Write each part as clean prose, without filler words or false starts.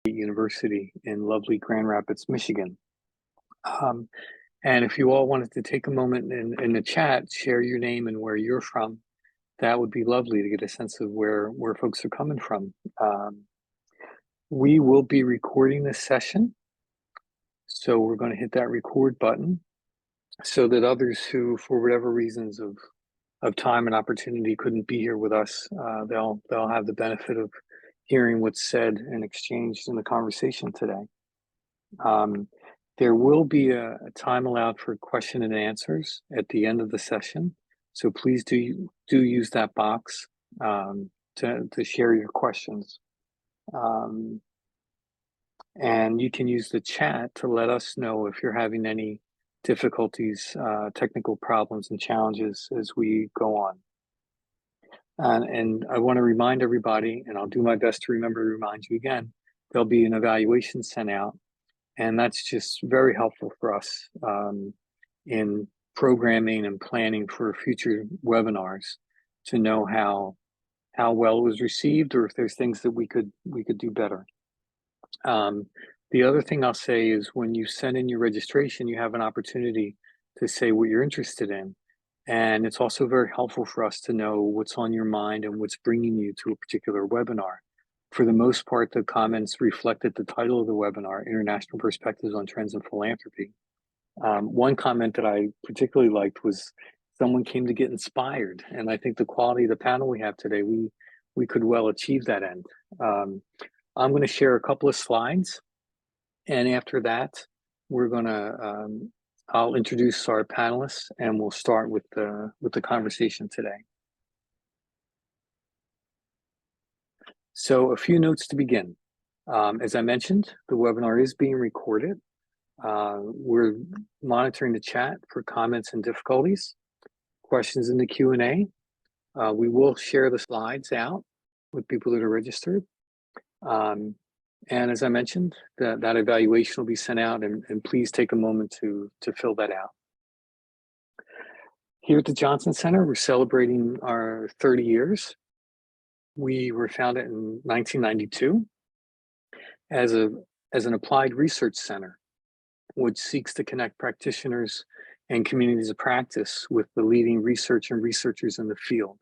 University in lovely Grand Rapids, Michigan. And if you all wanted to take a moment in the chat, share your name and where you're from, that would be lovely to get a sense of where folks are coming from. We will be recording this session, so we're going to hit that record button so that others who, for whatever reasons of time and opportunity, couldn't be here with us, they'll have the benefit of hearing what's said and exchanged in the conversation today. There will be a time allowed for question and answers at the end of the session, so please do use that box to share your questions. And you can use the chat to let us know if you're having any difficulties, technical problems and challenges as we go on. And I want to remind everybody, and I'll do my best to remember to remind you again, there'll be an evaluation sent out, and that's just very helpful for us in programming and planning for future webinars to know how well it was received, or if there's things that we could do better. The other thing I'll say is when you send in your registration, you have an opportunity to say what you're interested in. And it's also very helpful for us to know what's on your mind and what's bringing you to a particular webinar. For the most part, the comments reflected the title of the webinar, International Perspectives on Trends in Philanthropy. One comment that I particularly liked was someone came to get inspired. And I think the quality of the panel we have today, we could well achieve that end. I'm going to share a couple of slides. And after that, we're going to, I'll introduce our panelists and we'll start with the conversation today. So a few notes to begin. As I mentioned, the webinar is being recorded. We're monitoring the chat for comments and difficulties, questions in the Q&A. We will share the slides out with people that are registered. And as I mentioned, that evaluation will be sent out, and please take a moment to fill that out. Here at the Johnson Center, we're celebrating our 30 years. We were founded in 1992 as an applied research center, which seeks to connect practitioners and communities of practice with the leading research and researchers in the field.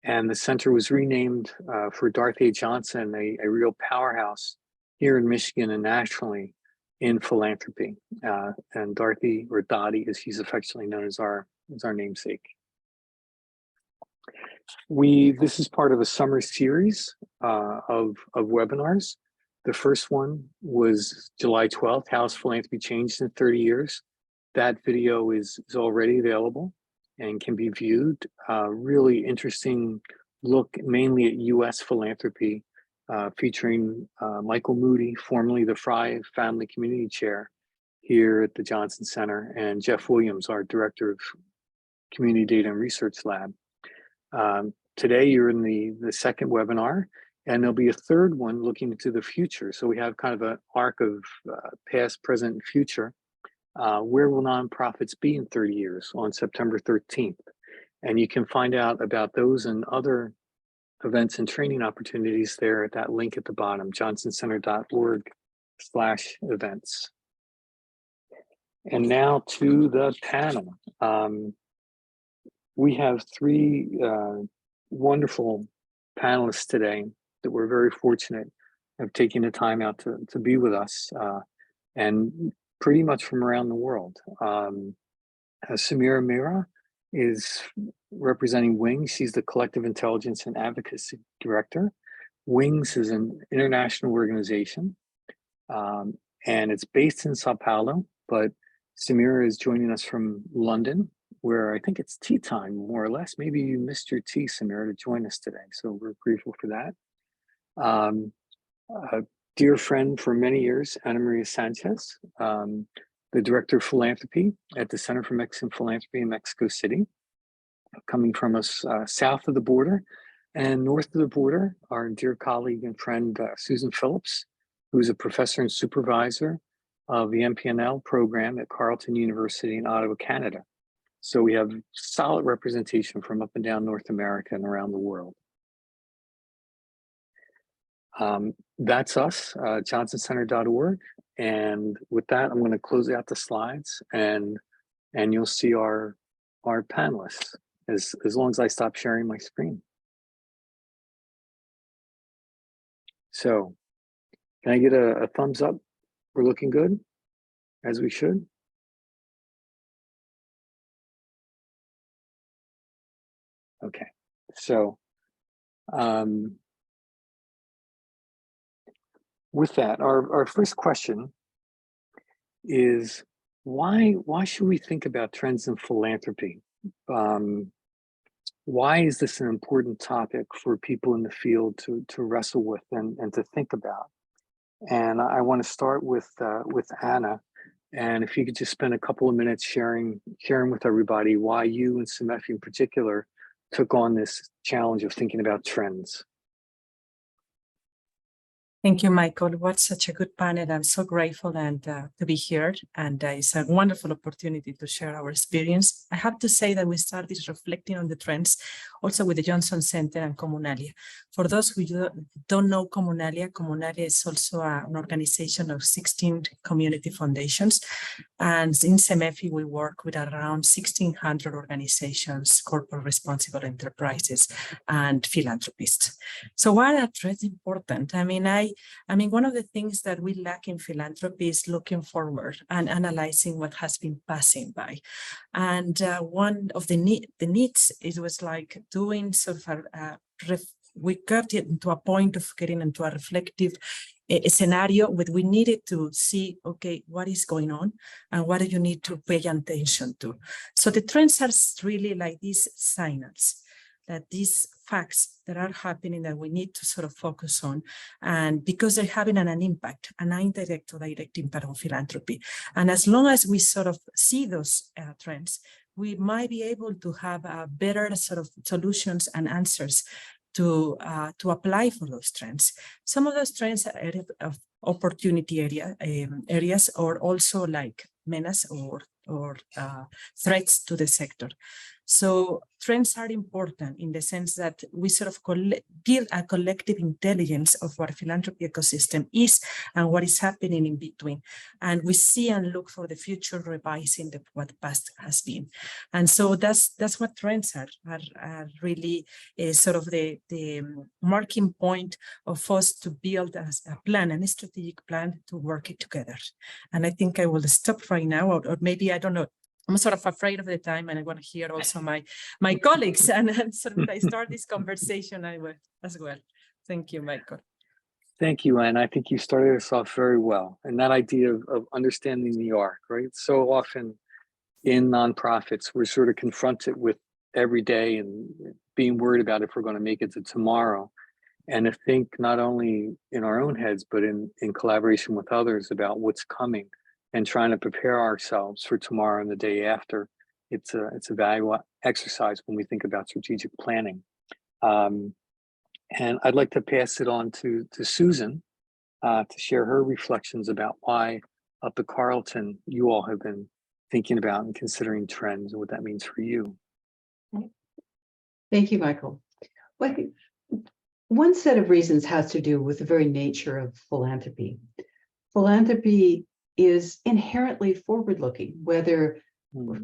And the center was renamed for Dorothy Johnson, a real powerhouse here in Michigan and nationally in philanthropy. And Dorothy, or Dottie, as she's affectionately known, as our namesake. This is part of a summer series of webinars. The first one was July 12th, How has Philanthropy Changed in 30 Years? That video is already available and can be viewed. Really interesting look mainly at US philanthropy, featuring Michael Moody, formerly the Fry Family Community Chair here at the Johnson Center, and Jeff Williams, our Director of Community Data and Research Lab. Today you're in the second webinar, and there'll be a third one looking into the future. So we have kind of an arc of past, present, and future. Where will nonprofits be in 30 years on September 13th? And you can find out about those and other events and training opportunities there at that link at the bottom, johnsoncenter.org/events. And now to the panel. We have three wonderful panelists today that we're very fortunate of taking the time out to be with us, and pretty much from around the world. Sameera Mehra is representing WINGS. She's the Collective Intelligence and Advocacy Director. WINGS is an international organization, and it's based in Sao Paulo, but Sameera is joining us from London, where I think it's tea time, more or less. Maybe you missed your tea, Sameera, to join us today, so we're grateful for that. A dear friend for many years, María Sánchez, the Director of Philanthropy at the Center for Mexican Philanthropy in Mexico City, coming from us south of the border. And north of the border, our dear colleague and friend, Susan Phillips, who's a professor and supervisor of the MPNL program at Carleton University in Ottawa, Canada. So we have solid representation from up and down North America and around the world. That's us, johnsoncenter.org. And with that, I'm going to close out the slides, and you'll see our panelists as long as I stop sharing my screen. So can I get a thumbs up? We're looking good, as we should. Okay, so with that, our first question is, why should we think about trends in philanthropy? Why is this an important topic for people in the field to wrestle with and to think about? And I want to start with Anna, and if you could just spend a couple of minutes sharing with everybody why you and Cemefi in particular took on this challenge of thinking about trends. Thank you, Michael. What such a good panel. I'm so grateful to be here, and it's a wonderful opportunity to share our experience. I have to say that we started reflecting on the trends also with the Johnson Center and Comunalia. For those who don't know Comunalia is also an organization of 16 community foundations, and in Cemefi we work with around 1,600 organizations, corporate responsible enterprises, and philanthropists. So why are trends important? I mean, one of the things that we lack in philanthropy is looking forward and analyzing what has been passing by. And one of the needs, it was like doing sort of we got it into a point of getting into a reflective scenario where we needed to see, okay, what is going on and what do you need to pay attention to? So the trends are really like these signals, that these facts that are happening that we need to sort of focus on, and because they're having an impact, an indirect or direct impact on philanthropy. And as long as we sort of see those trends, we might be able to have better sort of solutions and answers to apply for those trends. Some of those trends are areas of opportunity areas, or also like menace or threats to the sector. So trends are important in the sense that we sort of build a collective intelligence of what a philanthropy ecosystem is and what is happening in between. And we see and look for the future, revising what the past has been. And so that's what trends are really sort of the marking point of us to build a plan, a strategic plan to work it together. And I think I will stop right now, or maybe, I don't know, I'm sort of afraid of the time, and I want to hear also my colleagues, and sort of I start this conversation as well. Thank you, Michael. Thank you, Anne. I think you started us off very well. And that idea of understanding the arc, right? So often in nonprofits, we're sort of confronted with every day and being worried about if we're going to make it to tomorrow. And to think not only in our own heads, but in collaboration with others about what's coming, and trying to prepare ourselves for tomorrow and the day after. It's a valuable exercise when we think about strategic planning. And I'd like to pass it on to Susan to share her reflections about why up at Carleton you all have been thinking about and considering trends and what that means for you. Thank you, Michael. Well, one set of reasons has to do with the very nature of philanthropy. Philanthropy is inherently forward-looking, whether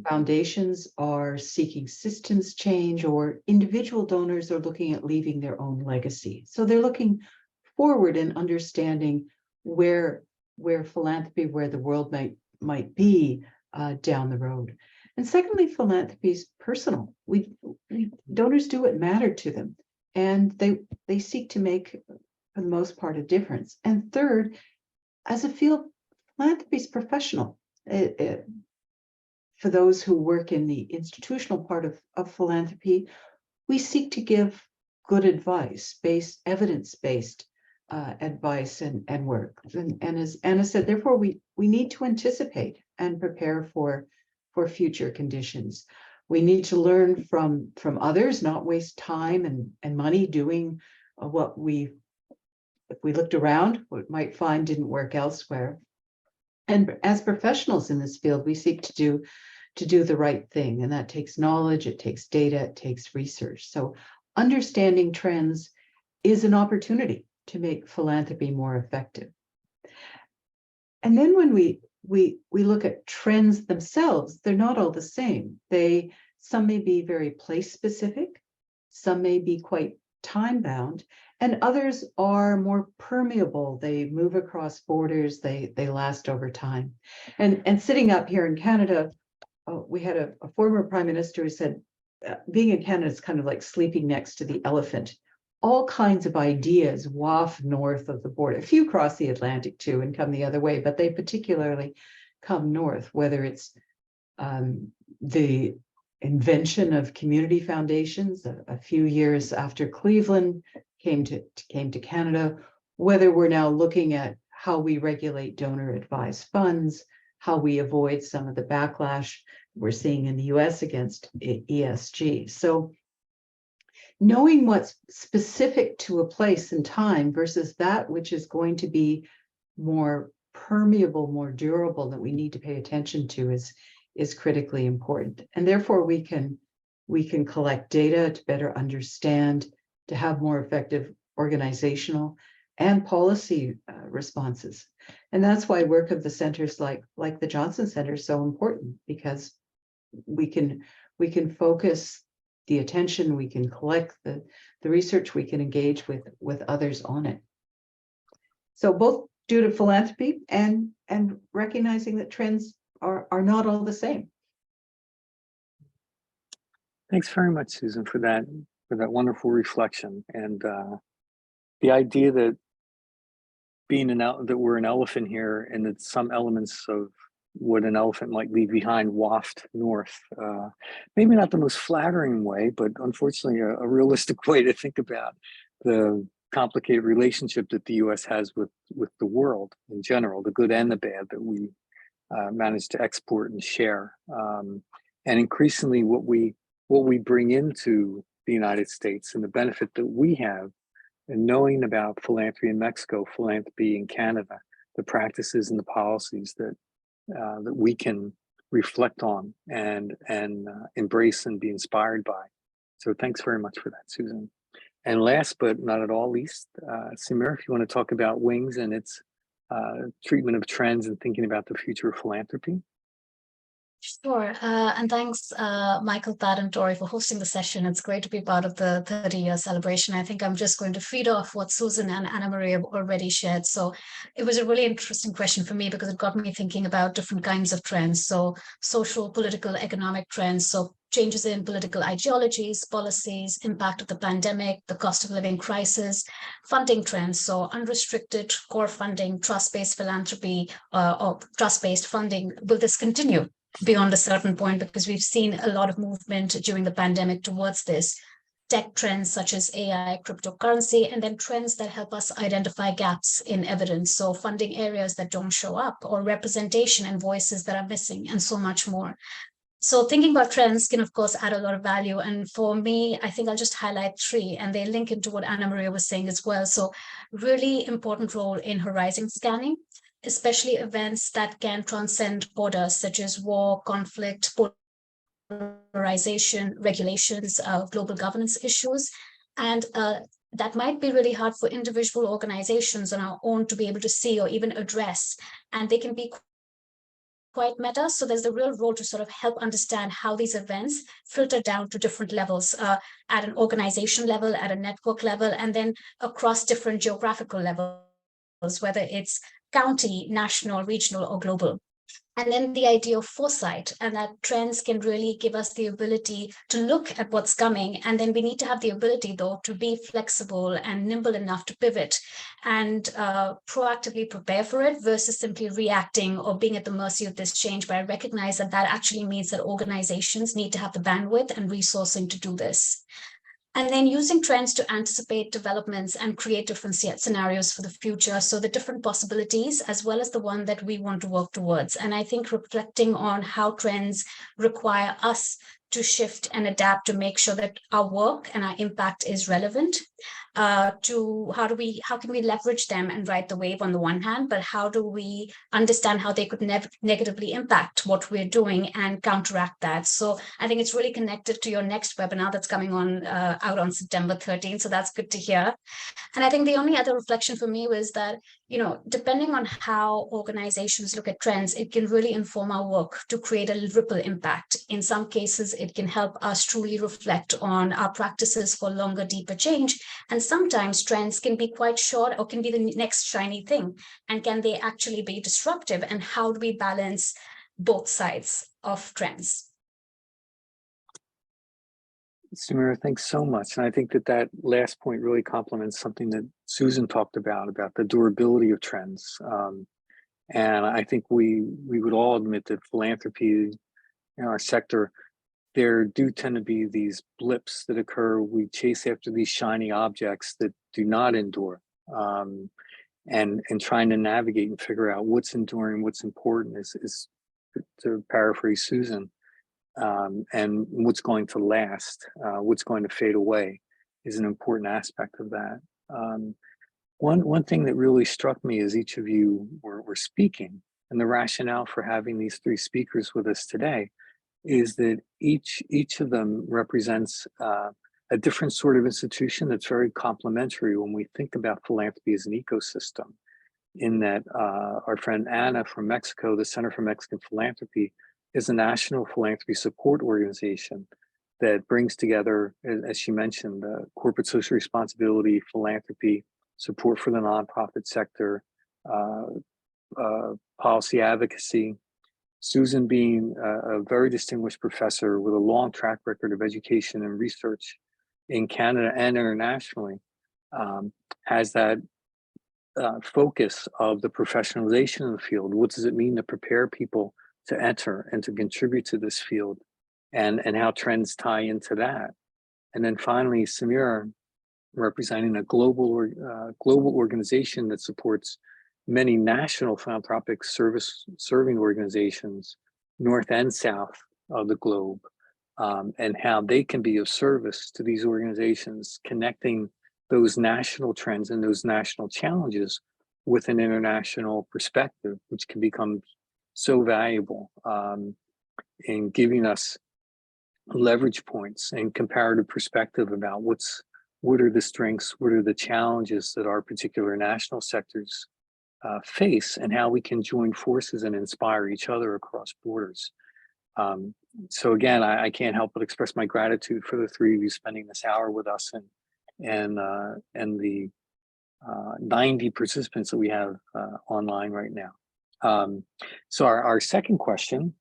foundations are seeking systems change or individual donors are looking at leaving their own legacy. So they're looking forward and understanding where philanthropy, where the world might be down the road. And secondly, philanthropy is personal. Donors do what matter to them, and they seek to make, for the most part, a difference. And third, as a field, philanthropy is professional. For those who work in the institutional part of philanthropy, we seek to give good advice, evidence-based advice and work. And as Anna said, therefore, we need to anticipate and prepare for future conditions. We need to learn from others, not waste time and money doing what if we looked around, what we might find didn't work elsewhere. And as professionals in this field, we seek to do the right thing. And that takes knowledge, it takes data, it takes research. So understanding trends is an opportunity to make philanthropy more effective. And then when we look at trends themselves, they're not all the same. Some may be very place specific, some may be quite time bound, and others are more permeable. They move across borders, they last over time. And sitting up here in Canada, we had a former prime minister who said, being in Canada is kind of like sleeping next to the elephant. All kinds of ideas waft north of the border. A few cross the Atlantic too and come the other way, but they particularly come north, whether it's the invention of community foundations a few years after Cleveland came to Canada, whether we're now looking at how we regulate donor-advised funds, how we avoid some of the backlash we're seeing in the US against ESG. So knowing what's specific to a place and time versus that which is going to be more permeable, more durable, that we need to pay attention to is critically important. And therefore we can collect data to better understand, to have more effective organizational and policy responses. And that's why work of the centers like the Johnson Center is so important, because we can focus the attention, we can collect the research, we can engage with others on it. So both due to philanthropy and recognizing that trends are not all the same. Thanks very much, Susan, for that wonderful reflection. And the idea that that we're an elephant here, and that some elements of what an elephant might leave behind waft north. Maybe not the most flattering way, but unfortunately a realistic way to think about the complicated relationship that the US has with the world in general, the good and the bad that we manage to export and share. And increasingly what we bring into the United States and the benefit that we have in knowing about philanthropy in Mexico, philanthropy in Canada, the practices and the policies that we can reflect on and embrace and be inspired by. So thanks very much for that, Susan. And last but not at all least, Sameera, if you want to talk about WINGS and its treatment of trends and thinking about the future of philanthropy. Sure. And thanks, Michael, Pat, and Tori for hosting the session. It's great to be part of the 30-year celebration. I think I'm just going to feed off what Susan and Anna Maria have already shared. So it was a really interesting question for me because it got me thinking about different kinds of trends. So social, political, economic trends. So changes in political ideologies, policies, impact of the pandemic, the cost of living crisis, funding trends. So unrestricted core funding, trust-based philanthropy, or trust-based funding. Will this continue beyond a certain point, because we've seen a lot of movement during the pandemic towards this? Tech trends such as AI, cryptocurrency, and then trends that help us identify gaps in evidence. So funding areas that don't show up, or representation and voices that are missing, and so much more. So thinking about trends can, of course, add a lot of value. And for me, I think I'll just highlight three, and they link into what Anna Maria was saying as well. So really important role in horizon scanning, especially events that can transcend borders, such as war, conflict, polarization, regulations, global governance issues. And that might be really hard for individual organizations on our own to be able to see or even address. And they can be quite meta. So there's a real role to sort of help understand how these events filter down to different levels, at an organization level, at a network level, and then across different geographical levels, whether it's county, national, regional, or global. And then the idea of foresight, and that trends can really give us the ability to look at what's coming. And then we need to have the ability, though, to be flexible and nimble enough to pivot and proactively prepare for it versus simply reacting or being at the mercy of this change. But I recognize that that actually means that organizations need to have the bandwidth and resourcing to do this. And then using trends to anticipate developments and create different scenarios for the future. So the different possibilities, as well as the one that we want to work towards. And I think reflecting on how trends require us to shift and adapt to make sure that our work and our impact is relevant, to how can we leverage them and ride the wave on the one hand, but how do we understand how they could negatively impact what we're doing and counteract that. So I think it's really connected to your next webinar that's coming on out on September 13th. So that's good to hear. And I think the only other reflection for me was that, depending on how organizations look at trends, it can really inform our work to create a ripple impact. In some cases, it can help us truly reflect on our practices for longer, deeper change. And sometimes trends can be quite short or can be the next shiny thing. And can they actually be disruptive? And how do we balance both sides of trends? Sameera, thanks so much. And I think that last point really complements something that Susan talked about the durability of trends. And I think we would all admit that philanthropy in our sector, there do tend to be these blips that occur. We chase after these shiny objects that do not endure. And trying to navigate and figure out what's enduring, what's important is to paraphrase Susan, and what's going to last, what's going to fade away is an important aspect of that. One thing that really struck me as each of you were speaking, and the rationale for having these three speakers with us today, is that each of them represents a different sort of institution that's very complementary when we think about philanthropy as an ecosystem. In that our friend Anna from Mexico, the Center for Mexican Philanthropy, is a national philanthropy support organization that brings together, as she mentioned, corporate social responsibility, philanthropy, support for the nonprofit sector, policy advocacy. Susan, being a very distinguished professor with a long track record of education and research in Canada and internationally, has that focus of the professionalization of the field. What does it mean to prepare people to enter and to contribute to this field, and how trends tie into that? And then finally, Sameera, representing a global organization that supports many national philanthropic serving organizations, north and south of the globe, and how they can be of service to these organizations, connecting those national trends and those national challenges with an international perspective, which can become so valuable in giving us leverage points and comparative perspective about what are the strengths, what are the challenges that our particular national sectors face, and how we can join forces and inspire each other across borders. So again, I can't help but express my gratitude for the three of you spending this hour with us, and the 90 participants that we have online right now. So our second question,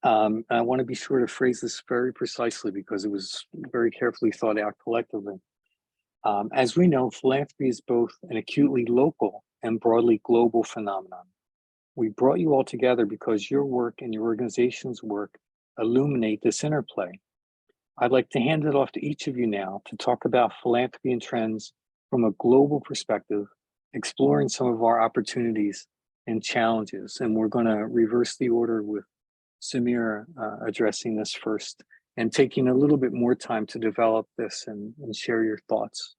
I want to be sure to phrase this very precisely because it was very carefully thought out collectively. As we know, philanthropy is both an acutely local and broadly global phenomenon. We brought you all together because your work and your organization's work illuminate this interplay. I'd like to hand it off to each of you now to talk about philanthropy and trends from a global perspective, exploring some of our opportunities and challenges. And we're going to reverse the order with Sameera addressing this first and taking a little bit more time to develop this and share your thoughts.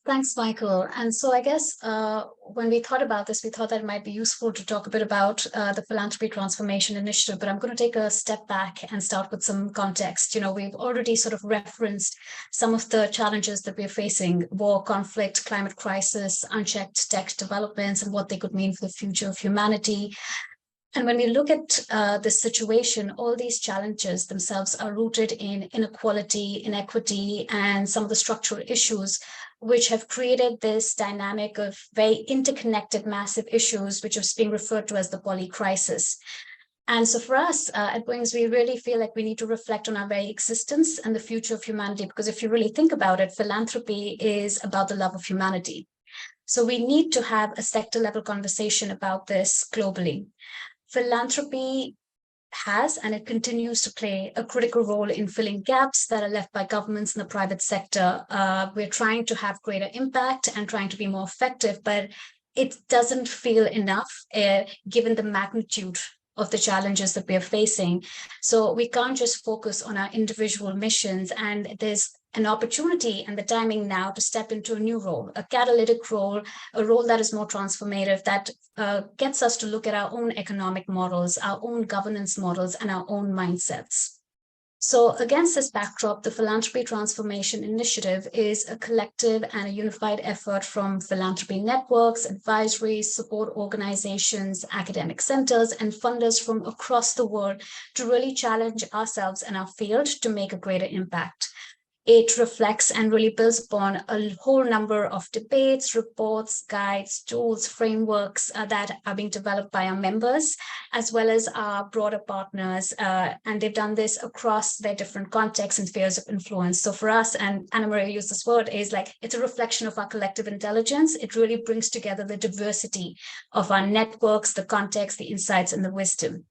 Thanks, Michael. And so I guess when we thought about this, we thought that it might be useful to talk a bit about the Philanthropy Transformation Initiative, but I'm going to take a step back and start with some context. We've already sort of referenced some of the challenges that we're facing: war, conflict, climate crisis, unchecked tech developments, and what they could mean for the future of humanity. And when we look at this situation, all these challenges themselves are rooted in inequality, inequity, and some of the structural issues which have created this dynamic of very interconnected, massive issues, which is being referred to as the polycrisis. And so for us at Wings, we really feel like we need to reflect on our very existence and the future of humanity, because if you really think about it, philanthropy is about the love of humanity. So we need to have a sector-level conversation about this globally. Philanthropy has, and it continues to play, a critical role in filling gaps that are left by governments in the private sector. We're trying to have greater impact and trying to be more effective, but it doesn't feel enough given the magnitude of the challenges that we are facing. So we can't just focus on our individual missions, and there's an opportunity and the timing now to step into a new role, a catalytic role, a role that is more transformative, that gets us to look at our own economic models, our own governance models, and our own mindsets. So against this backdrop, the Philanthropy Transformation Initiative is a collective and a unified effort from philanthropy networks, advisories, support organizations, academic centers, and funders from across the world to really challenge ourselves and our field to make a greater impact. It reflects and really builds upon a whole number of debates, reports, guides, tools, frameworks that are being developed by our members, as well as our broader partners. And they've done this across their different contexts and spheres of influence. So for us, and María used this word, is like, it's a reflection of our collective intelligence. It really brings together the diversity of our networks, the context, the insights, and the wisdom.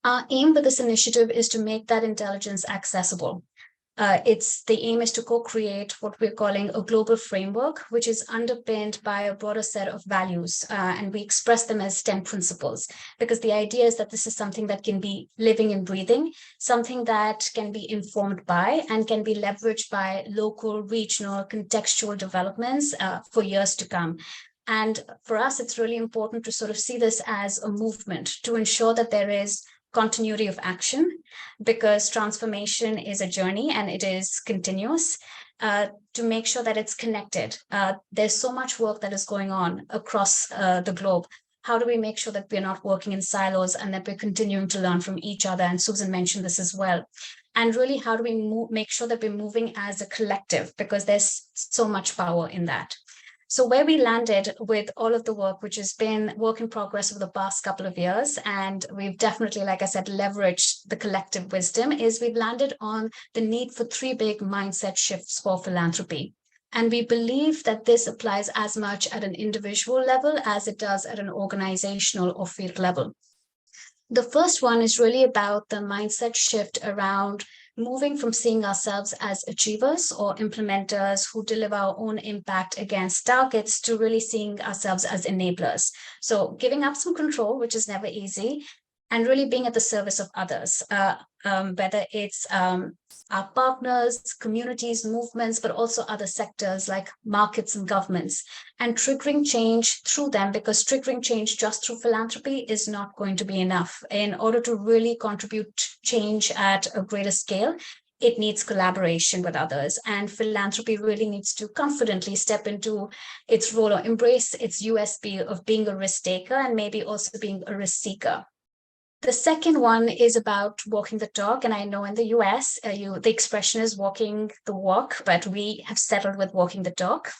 Our aim with this initiative is to make that intelligence accessible. The aim is to co-create what we're calling a global framework, which is underpinned by a broader set of values. And we express them as 10 principles, because the idea is that this is something that can be living and breathing, something that can be informed by and can be leveraged by local, regional, contextual developments for years to come. And for us, it's really important to sort of see this as a movement to ensure that there is continuity of action, because transformation is a journey and it is continuous, to make sure that it's connected. There's so much work that is going on across the globe. How do we make sure that we're not working in silos and that we're continuing to learn from each other? And Susan mentioned this as well. And really, how do we make sure that we're moving as a collective, because there's so much power in that. So where we landed with all of the work, which has been work in progress over the past couple of years, and we've definitely, like I said, leveraged the collective wisdom, is we've landed on the need for 3 big mindset shifts for philanthropy. And we believe that this applies as much at an individual level as it does at an organizational or field level. The first one is really about the mindset shift around moving from seeing ourselves as achievers or implementers who deliver our own impact against targets to really seeing ourselves as enablers. So giving up some control, which is never easy, and really being at the service of others, whether it's our partners, communities, movements, but also other sectors like markets and governments, and triggering change through them, because triggering change just through philanthropy is not going to be enough. In order to really contribute change at a greater scale, it needs collaboration with others, and philanthropy really needs to confidently step into its role or embrace its USP of being a risk taker and maybe also being a risk seeker. The second one is about walking the talk. And I know in the US, the expression is walking the walk, but we have settled with walking the talk.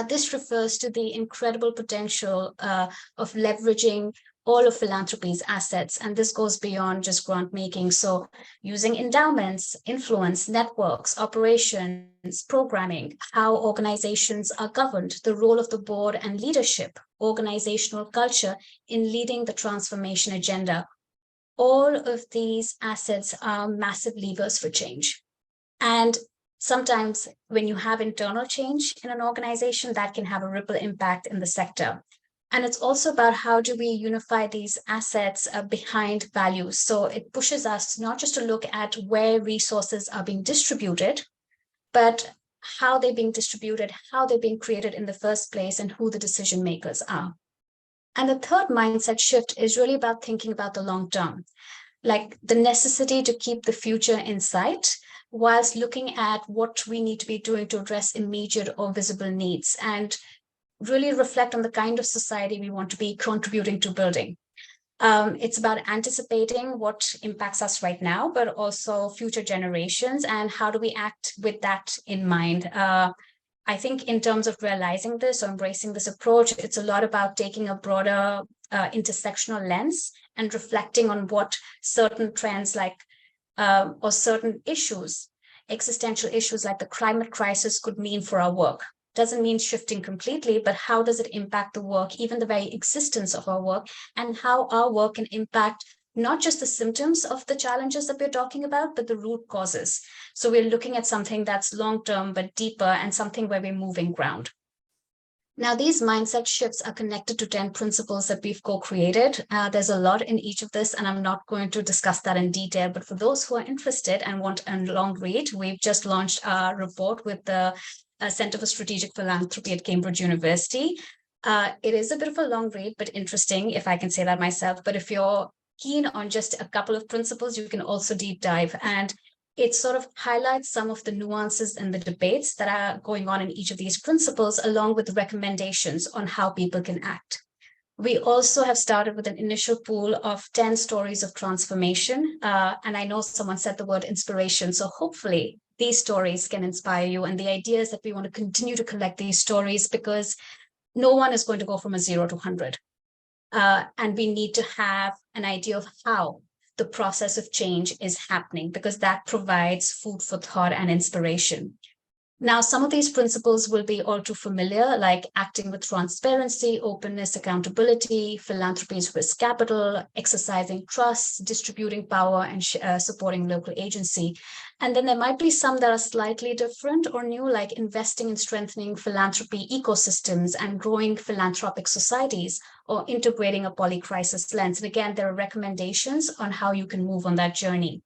This refers to the incredible potential of leveraging all of philanthropy's assets. And this goes beyond just grant making. So using endowments, influence, networks, operations, programming, how organizations are governed, the role of the board and leadership, organizational culture in leading the transformation agenda. All of these assets are massive levers for change. And sometimes when you have internal change in an organization, that can have a ripple impact in the sector. And it's also about how do we unify these assets behind values. So it pushes us not just to look at where resources are being distributed, but how they're being distributed, how they're being created in the first place, and who the decision makers are. And the third mindset shift is really about thinking about the long term, like the necessity to keep the future in sight, whilst looking at what we need to be doing to address immediate or visible needs, and really reflect on the kind of society we want to be contributing to building. It's about anticipating what impacts us right now, but also future generations, and how do we act with that in mind. I think in terms of realizing this or embracing this approach, it's a lot about taking a broader intersectional lens and reflecting on what certain trends like or certain issues, existential issues like the climate crisis could mean for our work. Doesn't mean shifting completely, but how does it impact the work, even the very existence of our work, and how our work can impact not just the symptoms of the challenges that we're talking about, but the root causes. So we're looking at something that's long-term, but deeper, and something where we're moving ground. Now, these mindset shifts are connected to 10 principles that we've co-created. There's a lot in each of this, and I'm not going to discuss that in detail. But for those who are interested and want a long read, we've just launched our report with the Center for Strategic Philanthropy at Cambridge University. It is a bit of a long read, but interesting, if I can say that myself. But if you're keen on just a couple of principles, you can also deep dive. And it sort of highlights some of the nuances and the debates that are going on in each of these principles, along with recommendations on how people can act. We also have started with an initial pool of 10 stories of transformation. And I know someone said the word inspiration. So hopefully these stories can inspire you. And the idea is that we want to continue to collect these stories because no one is going to go from a 0 to 100. And we need to have an idea of how the process of change is happening, because that provides food for thought and inspiration. Now, some of these principles will be all too familiar, like acting with transparency, openness, accountability, philanthropy's risk capital, exercising trust, distributing power, and supporting local agency. And then there might be some that are slightly different or new, like investing in strengthening philanthropy ecosystems and growing philanthropic societies, or integrating a poly-crisis lens. And again, there are recommendations on how you can move on that journey.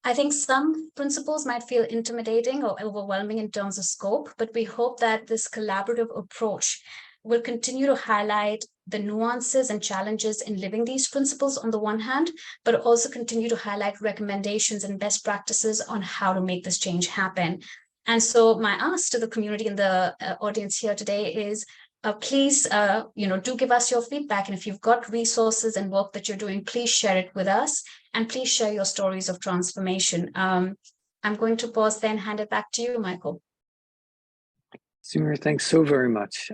I think some principles might feel intimidating or overwhelming in terms of scope, but we hope that this collaborative approach will continue to highlight the nuances and challenges in living these principles on the one hand, but also continue to highlight recommendations and best practices on how to make this change happen. And so my ask to the community and the audience here today is, please, do give us your feedback. And if you've got resources and work that you're doing, please share it with us. And please share your stories of transformation. I'm going to pause there and hand it back to you, Michael. Sameera, thanks so very much.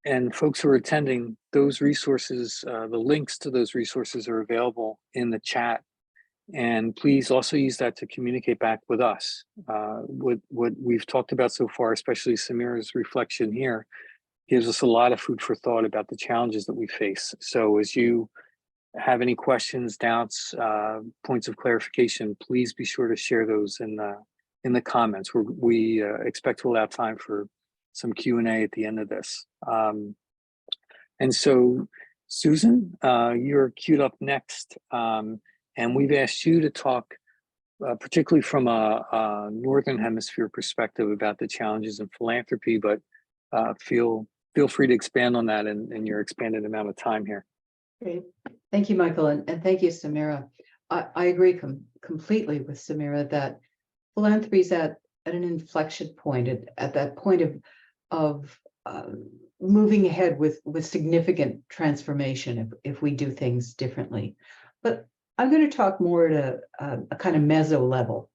And folks who are attending, those resources, the links to those resources are available in the chat. And please also use that to communicate back with us. What we've talked about so far, especially Sameera's reflection here, gives us a lot of food for thought about the challenges that we face. So as you have any questions, doubts, points of clarification, please be sure to share those in the comments. We expect to allow time for some Q&A at the end of this. And so, Susan, you're queued up next. And we've asked you to talk, particularly from a Northern Hemisphere perspective, about the challenges in philanthropy, but feel free to expand on that in your expanded amount of time here. Great. Thank you, Michael, and thank you, Sameera. I agree completely with Sameera that philanthropy is at an inflection point, at that point of moving ahead with significant transformation if we do things differently. But I'm going to talk more at a kind of meso level,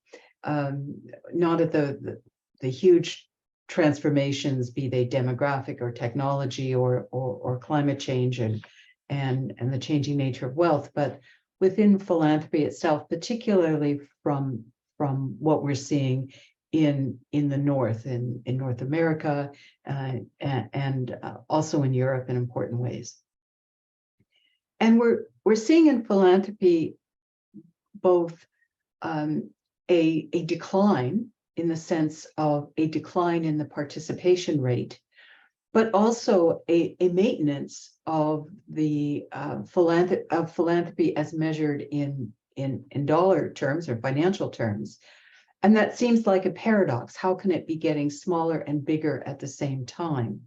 not at the huge transformations, be they demographic or technology or climate change and the changing nature of wealth, but within philanthropy itself, particularly from what we're seeing in the North, in North America, and also in Europe in important ways. And we're seeing in philanthropy both a decline in the sense of a decline in the participation rate, but also a maintenance of the philanthropy as measured in dollar terms or financial terms. And that seems like a paradox. How can it be getting smaller and bigger at the same time?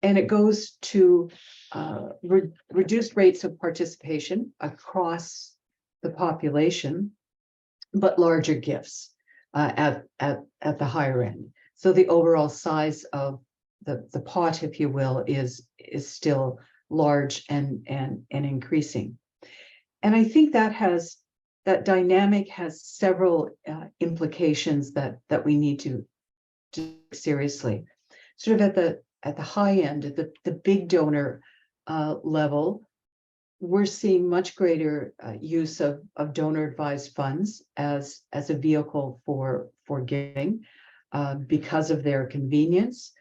And it goes to reduced rates of participation across the population, but larger gifts at the higher end. So the overall size of the pot, if you will, is still large and increasing. And I think that dynamic has several implications that we need to take seriously. Sort of at the high end, at the big donor level, we're seeing much greater use of donor-advised funds as a vehicle for giving because of their convenience,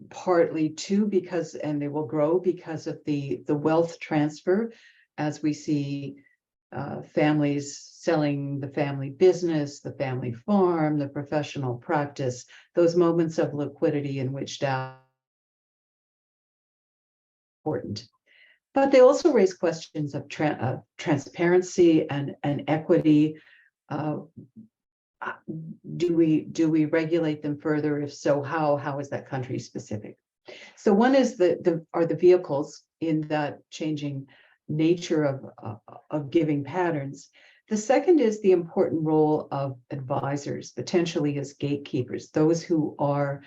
partly too because, and they will grow because of the wealth transfer, as we see families selling the family business, the family farm, the professional practice, those moments of liquidity in which data is important. But they also raise questions of transparency and equity. Do we regulate them further? If so, how? How is that country specific? So one is the vehicles in that changing nature of giving patterns. The second is the important role of advisors, potentially as gatekeepers, those who are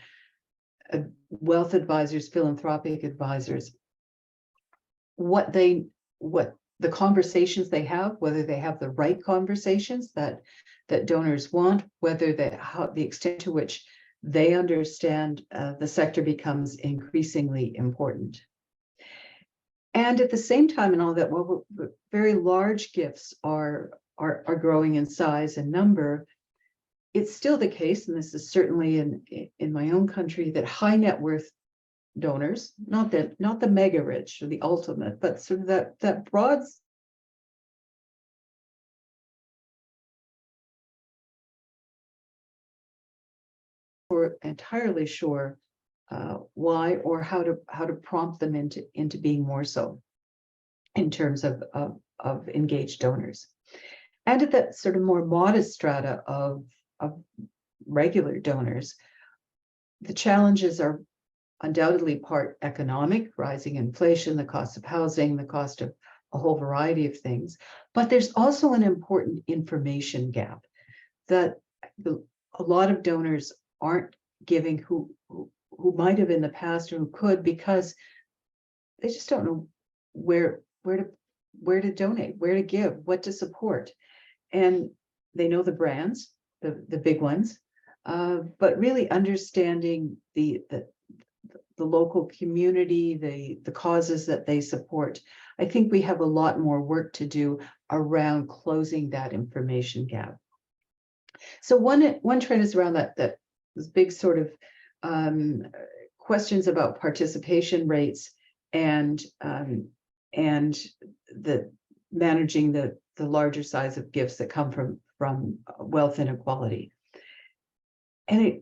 wealth advisors, philanthropic advisors, what the conversations they have, whether they have the right conversations that donors want, whether the extent to which they understand the sector becomes increasingly important. And at the same time, and all that, while very large gifts are growing in size and number, it's still the case, and this is certainly in my own country, that high net worth donors, not the mega rich or the ultimate, but sort of that broad, we're entirely sure why or how to prompt them into being more so in terms of engaged donors. And at that sort of more modest strata of regular donors, the challenges are undoubtedly part economic, rising inflation, the cost of housing, the cost of a whole variety of things. But there's also an important information gap that a lot of donors aren't giving who might have in the past or who could, because they just don't know where to donate, where to give, what to support. And they know the brands, the big ones, but really understanding the local community, the causes that they support. I think we have a lot more work to do around closing that information gap. So one trend is around that this big sort of questions about participation rates and the managing the larger size of gifts that come from wealth inequality. And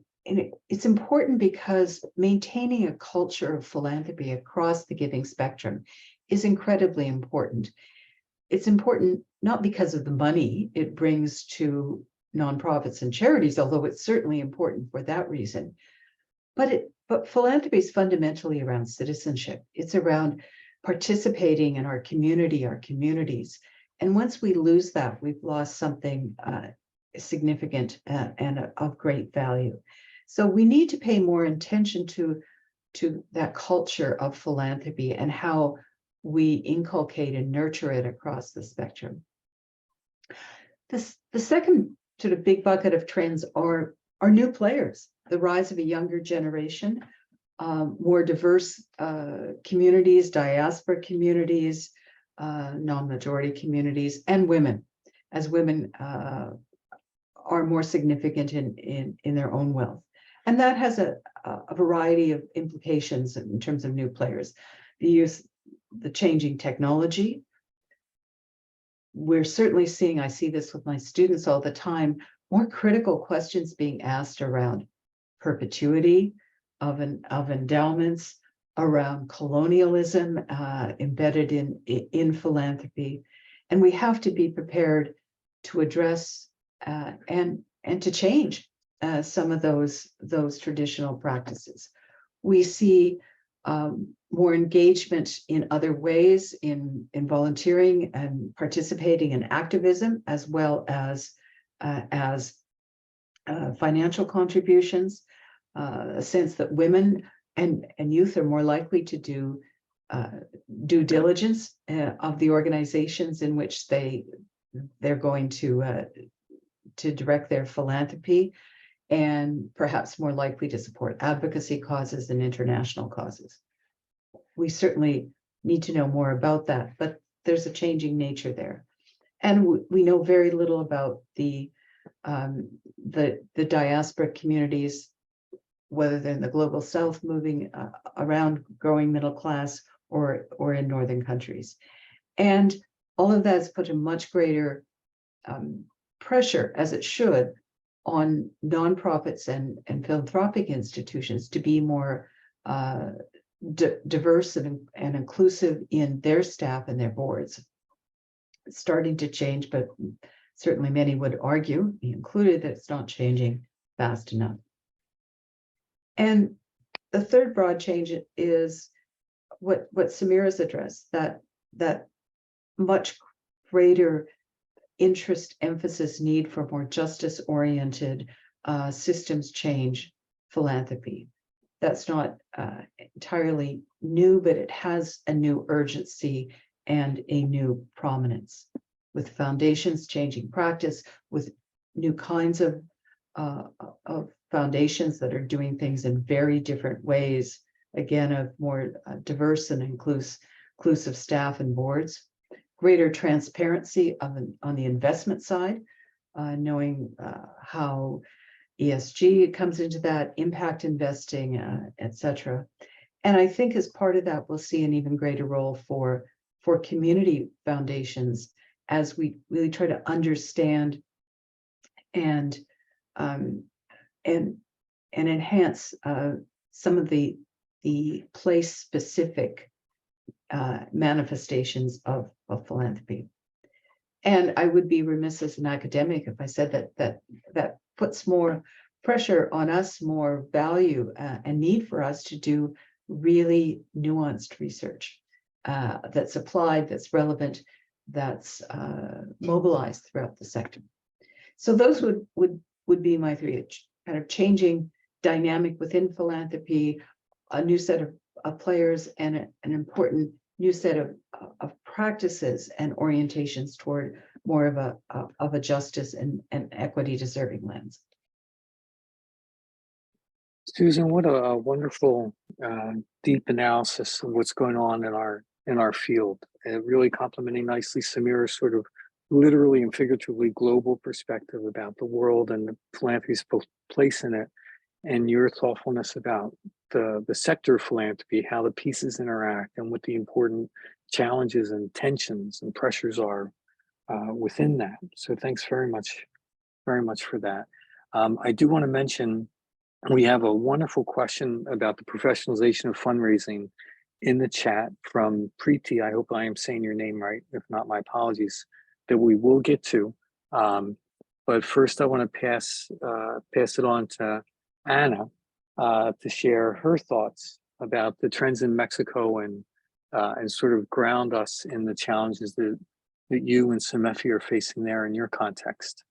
it's important because maintaining a culture of philanthropy across the giving spectrum is incredibly important. It's important not because of the money it brings to nonprofits and charities, although it's certainly important for that reason. But philanthropy is fundamentally around citizenship. It's around participating in our community, our communities. And once we lose that, we've lost something significant and of great value. So we need to pay more attention to that culture of philanthropy and how we inculcate and nurture it across the spectrum. The second sort of big bucket of trends are new players, the rise of a younger generation, more diverse communities, diaspora communities, non-majority communities, and women, as women are more significant in their own wealth. And that has a variety of implications in terms of new players. The changing technology. We're certainly seeing, I see this with my students all the time, more critical questions being asked around perpetuity of endowments, around colonialism embedded in philanthropy. And we have to be prepared to address and to change some of those traditional practices. We see more engagement in other ways in volunteering and participating in activism, as well as financial contributions, a sense that women and youth are more likely to do due diligence of the organizations in which they're going to direct their philanthropy, and perhaps more likely to support advocacy causes and international causes. We certainly need to know more about that, but there's a changing nature there. And we know very little about the diaspora communities, whether they're in the global south moving around growing middle class or in northern countries. And all of that has put a much greater pressure, as it should, on nonprofits and philanthropic institutions to be more diverse and inclusive in their staff and their boards. It's starting to change, but certainly many would argue, me included, that it's not changing fast enough. And the third broad change is what Sameera's addressed, that much greater interest, emphasis, need for more justice-oriented systems change philanthropy. That's not entirely new, but it has a new urgency and a new prominence, with foundations changing practice, with new kinds of foundations that are doing things in very different ways, again, of more diverse and inclusive staff and boards. Greater transparency on the investment side, knowing how ESG comes into that, impact investing, et cetera. And I think as part of that, we'll see an even greater role for community foundations as we really try to understand and enhance some of the place-specific manifestations of philanthropy. And I would be remiss as an academic if I said that puts more pressure on us, more value and need for us to do really nuanced research that's applied, that's relevant, that's mobilized throughout the sector. So those would be my three: kind of changing dynamic within philanthropy, a new set of players, and an important new set of practices and orientations toward more of a justice and equity deserving lens. Susan, what a wonderful, deep analysis of what's going on in our field. Really complementing nicely Sameera's sort of literally and figuratively global perspective about the world and the philanthropy's place in it, and your thoughtfulness about the sector of philanthropy, how the pieces interact, and what the important challenges and tensions and pressures are within that. So thanks very much for that. I do want to mention we have a wonderful question about the professionalization of fundraising in the chat from Preeti. I hope I am saying your name right. If not, my apologies, that we will get to. But first I want to pass it on to Anna to share her thoughts about the trends in Mexico and sort of ground us in the challenges that you and Cemefi are facing there in your context.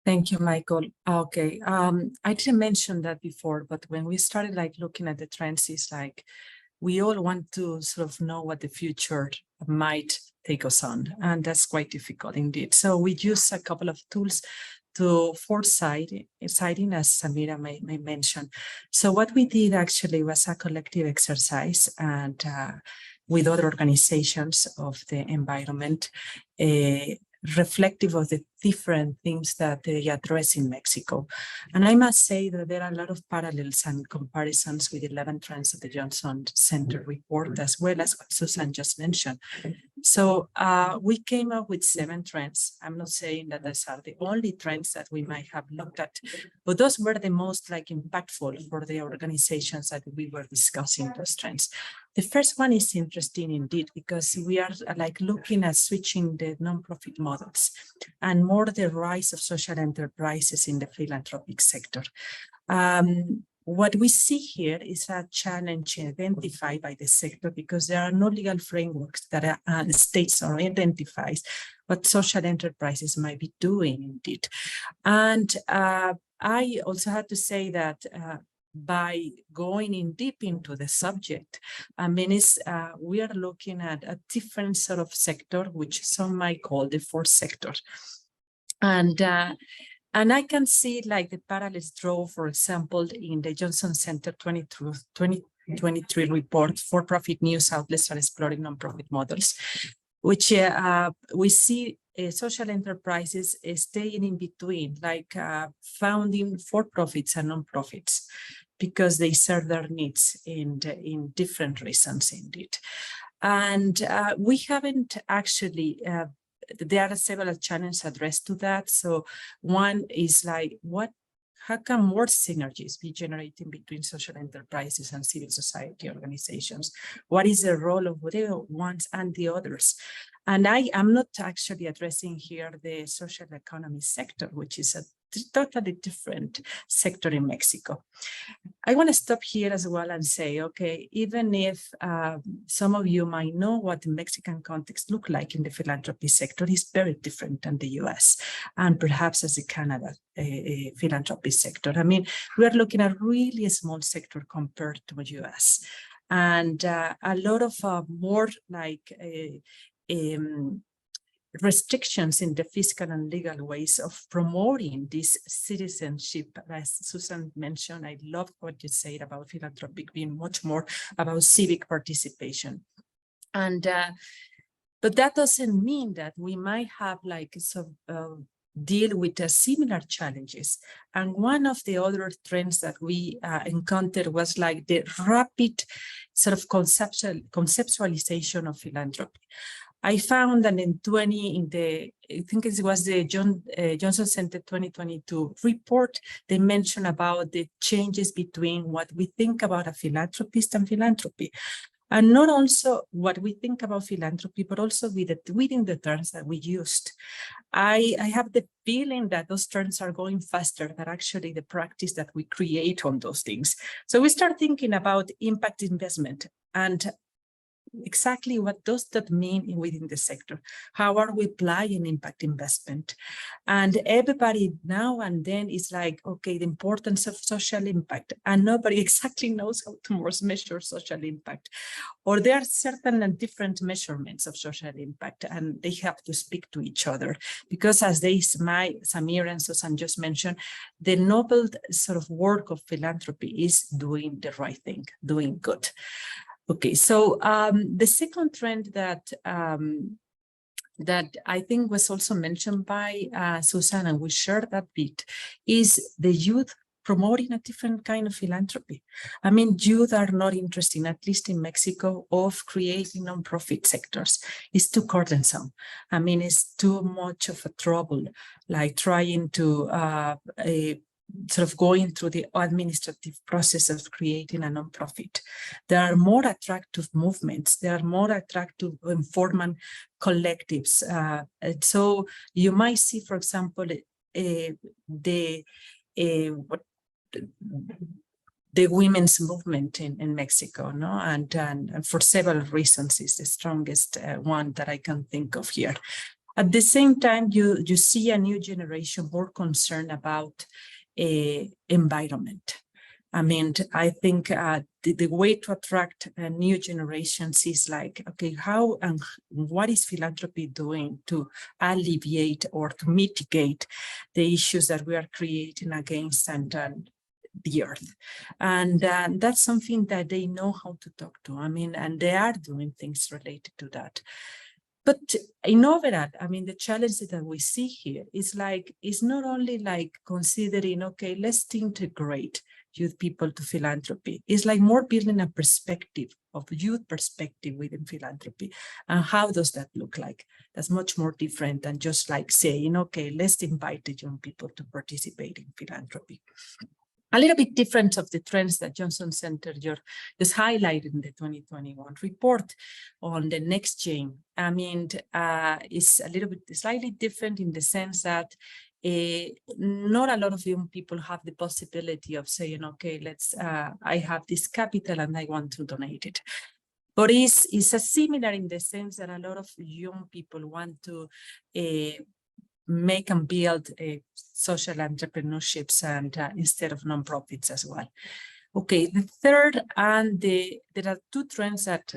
Thank you, Michael. Okay, I didn't mention that before, but when we started looking at the trends, it's we all want to sort of know what the future might take us on, and that's quite difficult indeed. So we use a couple of tools to foresighting, as Sameera may mention. So what we did actually was a collective exercise, and with other organizations of the environment, reflective of the different things that they address in Mexico. And I must say that there are a lot of parallels and comparisons with 11 trends of the Johnson Center report, as well as what Susan just mentioned. So we came up with 7 trends. I'm not saying that those are the only trends that we might have looked at, but those were the most impactful for the organizations that we were discussing those trends. The first one is interesting indeed, because we are looking at switching the nonprofit models and more the rise of social enterprises in the philanthropic sector. What we see here is a challenge identified by the sector because there are no legal frameworks that the states are identifies what social enterprises might be doing indeed. And I also had to say that by going in deep into the subject, we are looking at a different sort of sector, which some might call the fourth sector. And I can see the parallels draw, for example, in the Johnson Center 2023 report, for-profit news outlets are exploring nonprofit models, which we see social enterprises staying in between, founding for-profits and nonprofits, because they serve their needs in different reasons indeed. And we haven't actually there are several challenges addressed to that. So one is like, how can more synergies be generating between social enterprises and civil society organizations? What is the role of whatever ones and the others? And I am not actually addressing here the social economy sector, which is a totally different sector in Mexico. I want to stop here as well and say, okay, even if some of you might know what the Mexican context look like in the philanthropy sector, is very different than the US and perhaps as the Canada philanthropy sector. I mean, we are looking at really a small sector compared to the US, and a lot of more like restrictions in the fiscal and legal ways of promoting this citizenship. As Susan mentioned, I love what you said about philanthropic being much more about civic participation. And but that doesn't mean that we might have like deal with similar challenges. And one of the other trends that we encountered was like the rapid sort of conceptualization of philanthropy. I found that I think it was the Johnson Center 2022 report, they mentioned about the changes between what we think about a philanthropist and philanthropy. And not also what we think about philanthropy, but also within the terms that we used. I have the feeling that those terms are going faster than actually the practice that we create on those things. So we start thinking about impact investment and exactly what does that mean within the sector? How are we applying impact investment? And everybody now and then is like, okay, the importance of social impact, and nobody exactly knows how to measure social impact. Or there are certain and different measurements of social impact, and they have to speak to each other. Because as Sameera and Susan just mentioned, the noble sort of work of philanthropy is doing the right thing, doing good. Okay, so the second trend that I think was also mentioned by Susan, and we shared that bit, is the youth promoting a different kind of philanthropy. I mean, youth are not interested, at least in Mexico, of creating nonprofit sectors. It's too cumbersome. I mean, it's too much of a trouble, like trying to sort of going through the administrative process of creating a nonprofit. There are more attractive movements. There are more attractive informal collectives. So you might see, for example, the women's movement in Mexico, no? And for several reasons is the strongest one that I can think of here. At the same time, you see a new generation more concerned about environment. I mean, I think the way to attract new generations is like, okay, how and what is philanthropy doing to alleviate or to mitigate the issues that we are creating against the earth? And that's something that they know how to talk to. I mean, and they are doing things related to that. But in overall, I mean, the challenge that we see here is like, it's not only like considering, okay, let's integrate youth people to philanthropy. It's like more building a perspective of youth perspective within philanthropy. And how does that look like? That's much more different than just like saying, okay, let's invite the young people to participate in philanthropy. A little bit different of the trends that Johnson Center just highlighted in the 2021 report on the next gen. I mean, it's a little bit slightly different in the sense that not a lot of young people have the possibility of saying, okay, I have this capital and I want to donate it. But it's similar in the sense that a lot of young people want to make and build social entrepreneurships and instead of nonprofits as well. Okay, the third, and there are two trends that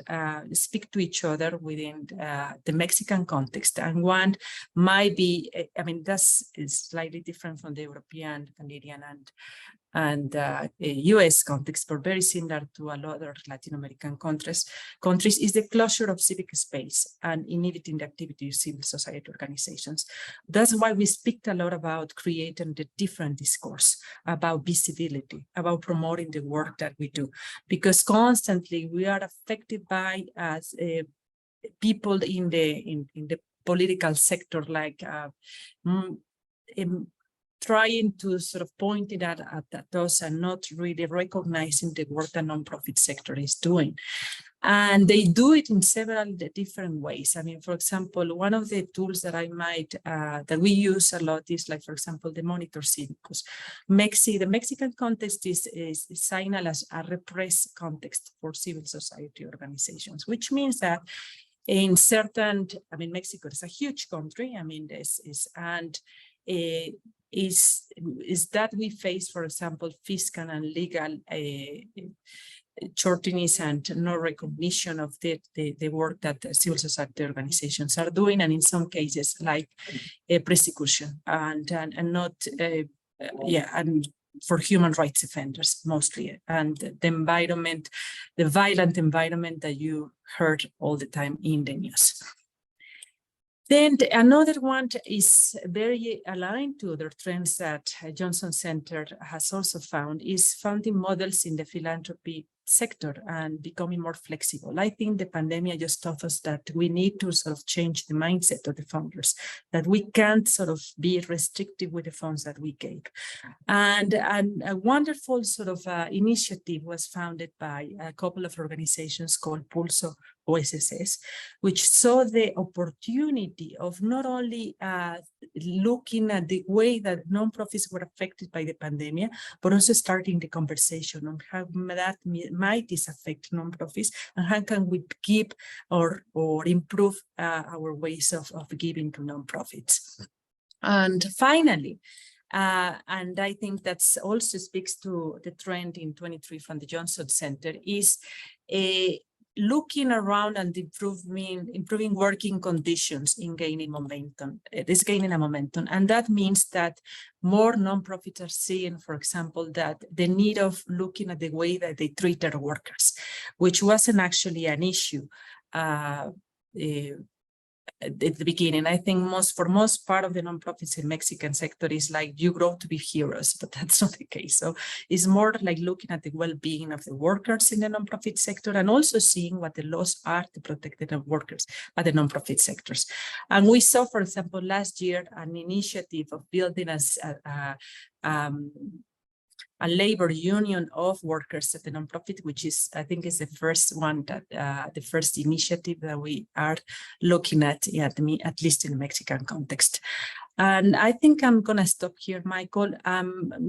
speak to each other within the Mexican context. And one might be, I mean, is slightly different from the European, Canadian, and US context, but very similar to a lot of Latin American countries, is the closure of civic space and inhibiting the activity of civil society organizations. That's why we speak a lot about creating the different discourse, about visibility, about promoting the work that we do, because constantly we are affected by as people in the political sector, like trying to sort of point it at those and not really recognizing the work the nonprofit sector is doing. And they do it in several different ways. I mean, for example, one of the tools that that we use a lot is, like, for example, the Monitor Cívicos. The Mexican context is signaled as a repressed context for civil society organizations, which means that in certain, I mean, Mexico is a huge country. I mean, is that we face, for example, fiscal and legal shortness and no recognition of the work that the civil society organizations are doing, and in some cases like persecution and not and for human rights offenders mostly, and the violent environment that you heard all the time in the news. Then another one is very aligned to other trends that Johnson Center has also found, is funding models in the philanthropy sector and becoming more flexible. I think the pandemic just taught us that we need to sort of change the mindset of the funders, that we can't sort of be restrictive with the funds that we gave. And a wonderful sort of initiative was founded by a couple of organizations called Pulso OSSS, which saw the opportunity of not only looking at the way that nonprofits were affected by the pandemic, but also starting the conversation on how that might affect nonprofits and how can we give or improve our ways of giving to nonprofits. And finally, and I think that's also speaks to the trend in 23 from the Johnson Center, is looking around and improving working conditions in gaining momentum. It is gaining a momentum. And that means that more nonprofits are seeing, for example, that the need of looking at the way that they treat their workers, which wasn't actually an issue at the beginning. I think for most part of the nonprofits in Mexican sector is like, you grow to be heroes, but that's not the case. So it's more like looking at the well-being of the workers in the nonprofit sector and also seeing what the laws are to protect the workers at the nonprofit sectors. And we saw, for example, last year, an initiative of building a labor union of workers at the nonprofit, which is, I think, is the first one that the first initiative that we are looking at least in the Mexican context. And I think I'm going to stop here, Michael.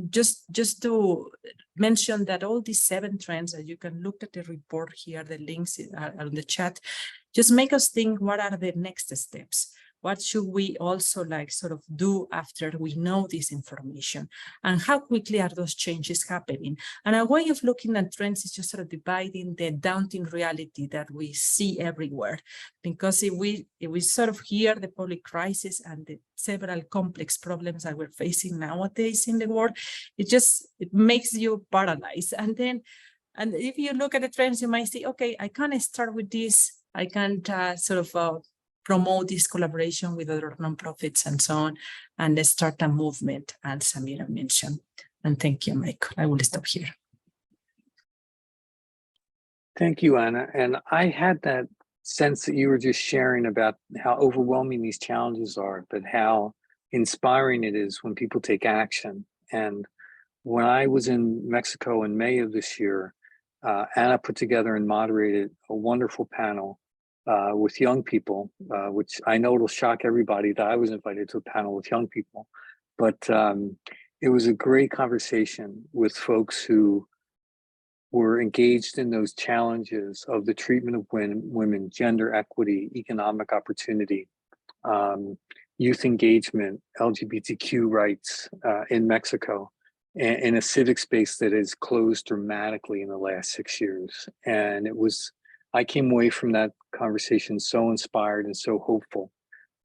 Just to mention that all these 7 trends, that you can look at the report here, the links are on the chat, just make us think, what are the next steps? What should we also sort of do after we know this information? And how quickly are those changes happening? And a way of looking at trends is just sort of dividing the daunting reality that we see everywhere. Because if we sort of hear the public crisis and the several complex problems that we're facing nowadays in the world, it makes you paralyzed. And if you look at the trends, you might say, okay, I can't start with this. I can't promote this collaboration with other nonprofits and so on, and start a movement, as Sameera mentioned. And thank you, Michael. I will stop here. Thank you, Anna. And I had that sense that you were just sharing about how overwhelming these challenges are, but how inspiring it is when people take action. And when I was in Mexico in May of this year, Anna put together and moderated a wonderful panel with young people, which I know it'll shock everybody that I was invited to a panel with young people, but it was a great conversation with folks who were engaged in those challenges of the treatment of women, gender equity, economic opportunity, youth engagement, LGBTQ rights in Mexico, in a civic space that has closed dramatically in the last 6 years. And I came away from that conversation so inspired and so hopeful.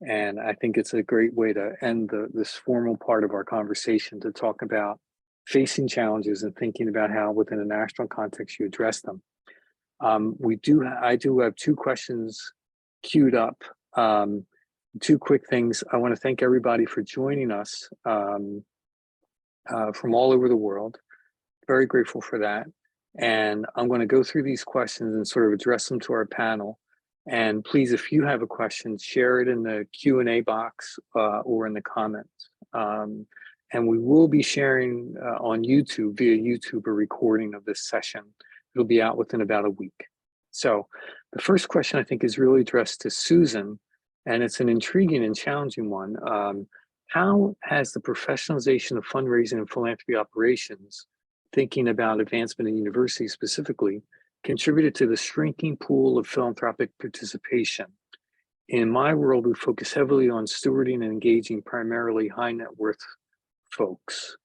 And I think it's a great way to end this formal part of our conversation, to talk about facing challenges and thinking about how within a national context you address them. I do have 2 questions queued up. 2 quick things. I want to thank everybody for joining us from all over the world. Very grateful for that. And I'm going to go through these questions and sort of address them to our panel. And please, if you have a question, share it in the Q&A box or in the comments. And we will be sharing on YouTube, via YouTube, a recording of this session. It'll be out within about a week. So the first question I think is really addressed to Susan, and it's an intriguing and challenging one. How has the professionalization of fundraising and philanthropy operations, thinking about advancement in universities specifically, contributed to the shrinking pool of philanthropic participation? In my world, we focus heavily on stewarding and engaging primarily high net worth folks.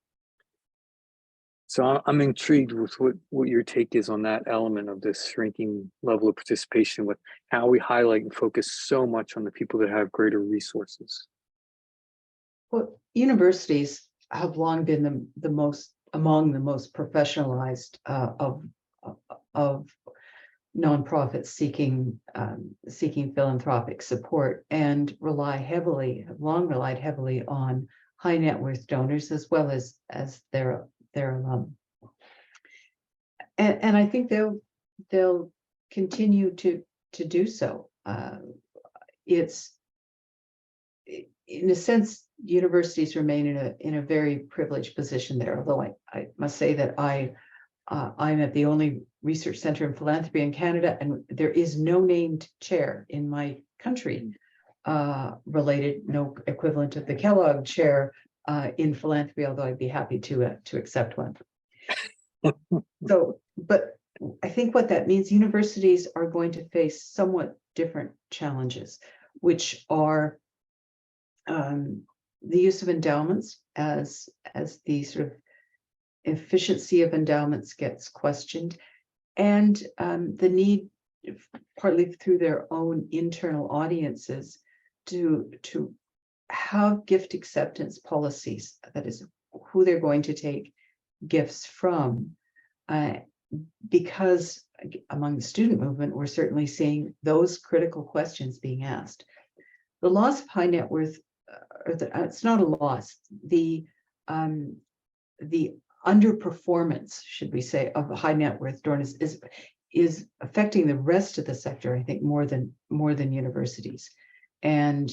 So I'm intrigued with what your take is on that element of this shrinking level of participation, with how we highlight and focus so much on the people that have greater resources. Well, universities have long been the most among the most professionalized of nonprofits seeking philanthropic support, and have long relied heavily on high net worth donors as well as their alum. And I think they'll continue to do so. It's, in a sense, universities remain in a very privileged position there, although I must say that I'm at the only research center in philanthropy in Canada, and there is no named chair in my country related, no equivalent of the Kellogg chair in philanthropy, although I'd be happy to accept one. So, but I think what that means, universities are going to face somewhat different challenges, which are the use of endowments as the sort of efficiency of endowments gets questioned, and the need, partly through their own internal audiences, to have gift acceptance policies, that is, who they're going to take gifts from, because among the student movement, we're certainly seeing those critical questions being asked. The loss of high net worth, it's not a loss, the underperformance, should we say, of high net worth donors is affecting the rest of the sector, I think, more than universities. And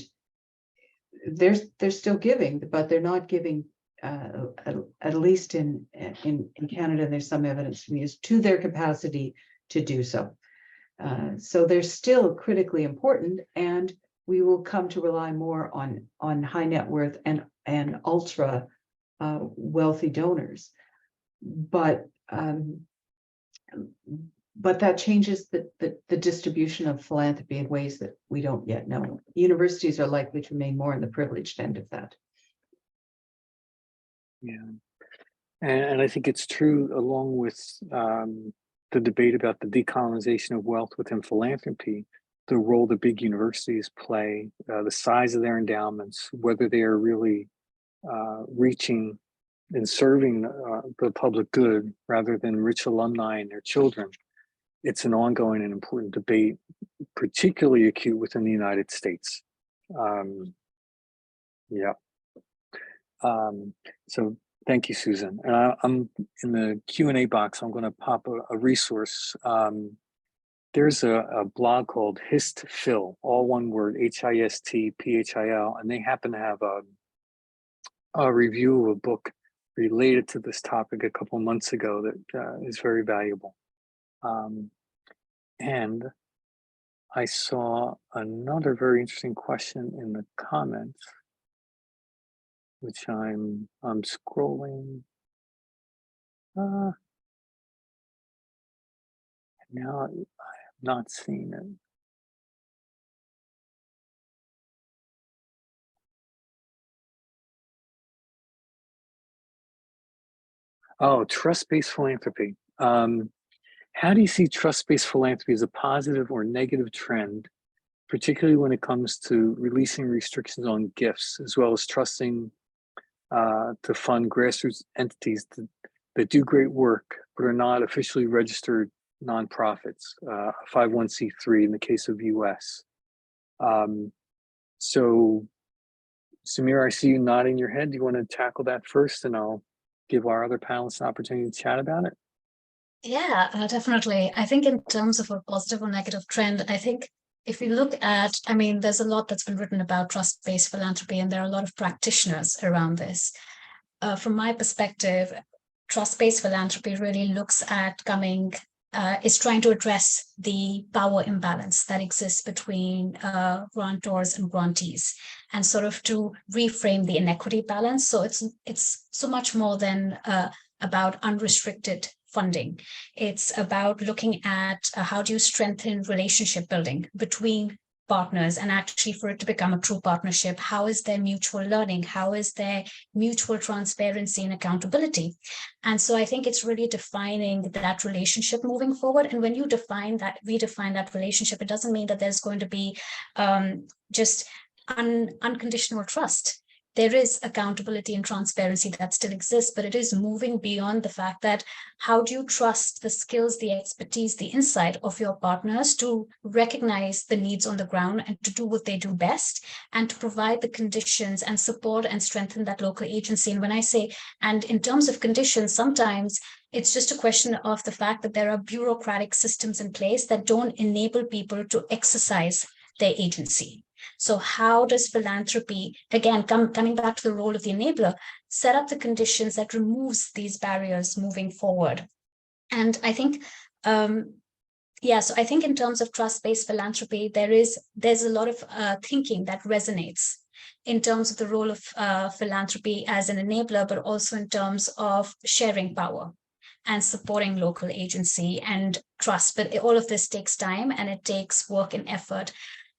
they're still giving, but they're not giving, at least in Canada, there's some evidence from use to their capacity to do so. So they're still critically important, and we will come to rely more on high net worth and ultra wealthy donors. But that changes the distribution of philanthropy in ways that we don't yet know. Universities are likely to remain more in the privileged end of that. Yeah, and I think it's true, along with the debate about the decolonization of wealth within philanthropy, the role the big universities play, the size of their endowments, whether they are really reaching and serving the public good rather than rich alumni and their children. It's an ongoing and important debate, particularly acute within the United States. So thank you, Susan. And I'm in the Q&A box, I'm going to pop a resource. There's a blog called HistPhil, all one word, HISTPHIL, and they happen to have a review of a book related to this topic a couple months ago that is very valuable. And I saw another very interesting question in the comments, which I'm scrolling. Now I have not seen it. Oh, trust-based philanthropy. How do you see trust-based philanthropy as a positive or negative trend, particularly when it comes to releasing restrictions on gifts, as well as trusting to fund grassroots entities that do great work, but are not officially registered nonprofits, 501c3 in the case of US. So, Sameera, I see you nodding your head. Do you want to tackle that first, and I'll give our other panelists an opportunity to chat about it? Yeah, definitely. I think in terms of a positive or negative trend, I think if you look at, I mean, there's a lot that's been written about trust-based philanthropy, and there are a lot of practitioners around this. From my perspective, trust-based philanthropy really looks at is trying to address the power imbalance that exists between grantors and grantees, and sort of to reframe the inequity balance. So it's so much more than about unrestricted funding. It's about looking at how do you strengthen relationship building between partners, and actually for it to become a true partnership, how is there mutual learning? How is there mutual transparency and accountability? And so I think it's really defining that relationship moving forward. And when you redefine that relationship, it doesn't mean that there's going to be just unconditional trust. There is accountability and transparency that still exists, but it is moving beyond the fact that how do you trust the skills, the expertise, the insight of your partners to recognize the needs on the ground and to do what they do best, and to provide the conditions and support and strengthen that local agency. And when I say, and in terms of conditions, sometimes it's just a question of the fact that there are bureaucratic systems in place that don't enable people to exercise their agency. So how does philanthropy, again, coming back to the role of the enabler, set up the conditions that removes these barriers moving forward? And I think, so I think in terms of trust-based philanthropy, there's a lot of thinking that resonates in terms of the role of philanthropy as an enabler, but also in terms of sharing power and supporting local agency and trust. But all of this takes time, and it takes work and effort.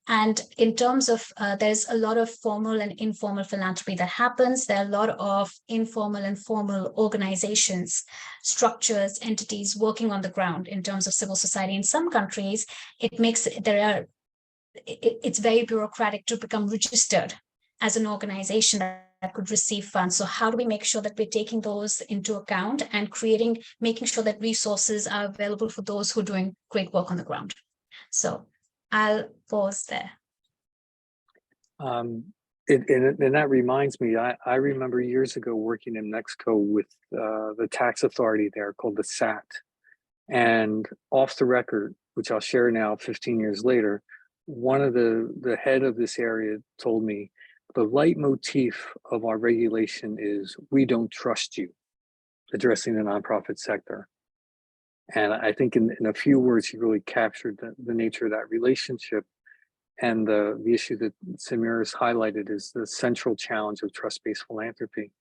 And in terms of, there's a lot of formal and informal philanthropy that happens. There are a lot of informal and formal organizations, structures, entities working on the ground in terms of civil society. In some countries, it's very bureaucratic to become registered as an organization that could receive funds. So how do we make sure that we're taking those into account and making sure that resources are available for those who are doing great work on the ground? So I'll pause there. And that reminds me, I remember years ago working in Mexico with the tax authority there called the SAT. And off the record, which I'll share now 15 years later, one of the head of this area told me, the leitmotif of our regulation is, we don't trust you, addressing the nonprofit sector. And I think in a few words, he really captured the nature of that relationship. And the issue that Sameera has highlighted is the central challenge of trust-based philanthropy.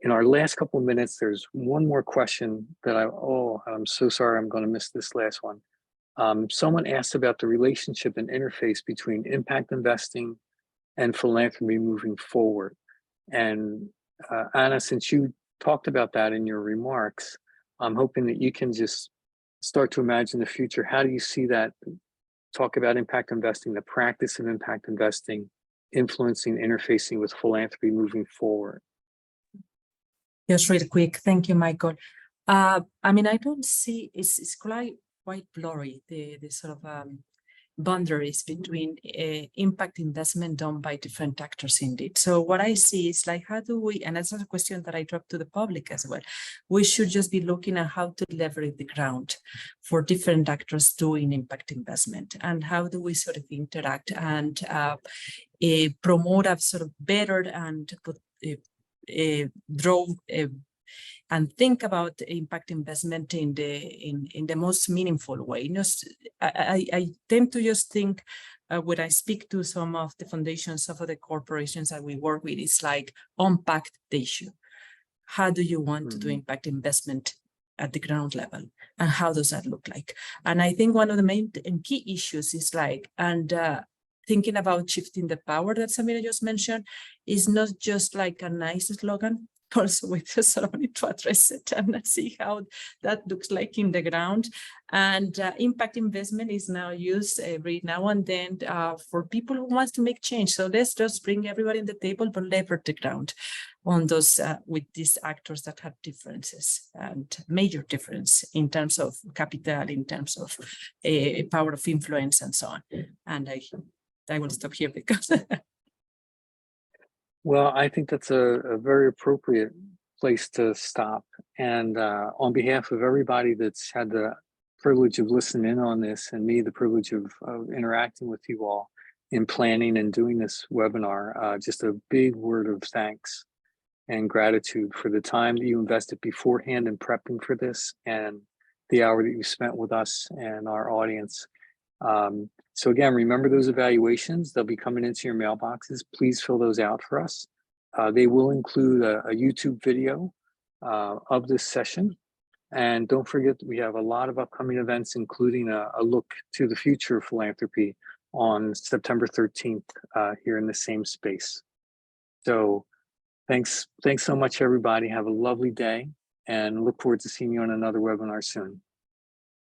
In our last couple of minutes, there's one more question that I'm so sorry, I'm going to miss this last one. Someone asked about the relationship and interface between impact investing and philanthropy moving forward. And Anna, since you talked about that in your remarks, I'm hoping that you can just start to imagine the future. How do you see that? Talk about impact investing, the practice of impact investing, influencing, interfacing with philanthropy moving forward. Just really quick. Thank you, Michael. I mean, I don't see, it's quite blurry, the sort of boundaries between impact investment done by different actors indeed. So what I see is like, how do we, and that's a question that I drop to the public as well, we should just be looking at how to leverage the ground for different actors doing impact investment, and how do we sort of interact and promote a sort of better and draw and think about impact investment in the most meaningful way. I tend to just think when I speak to some of the foundations, some of the corporations that we work with, it's like unpack the issue. How do you want to do impact investment at the ground level? And how does that look like? And I think one of the main and key issues is like, thinking about shifting the power that Sameera just mentioned is not just like a nice slogan. Also, we just sort of need to address it and see how that looks like in the ground. And impact investment is now used every now and then for people who want to make change. So let's just bring everybody in the table, but leverage the ground on those with these actors that have differences and major difference in terms of capital, in terms of power of influence, and so on. And I will stop here because. Well, I think that's a very appropriate place to stop. And on behalf of everybody that's had the privilege of listening in on this, and me the privilege of interacting with you all in planning and doing this webinar. Just a big word of thanks and gratitude for the time that you invested beforehand in prepping for this, and the hour that you spent with us and our audience. So again, remember those evaluations. They'll be coming into your mailboxes. Please fill those out for us. They will include a YouTube video of this session. And don't forget, we have a lot of upcoming events, including a look to the future of philanthropy on September 13th here in the same space. So thanks so much, everybody. Have a lovely day, and look forward to seeing you on another webinar soon.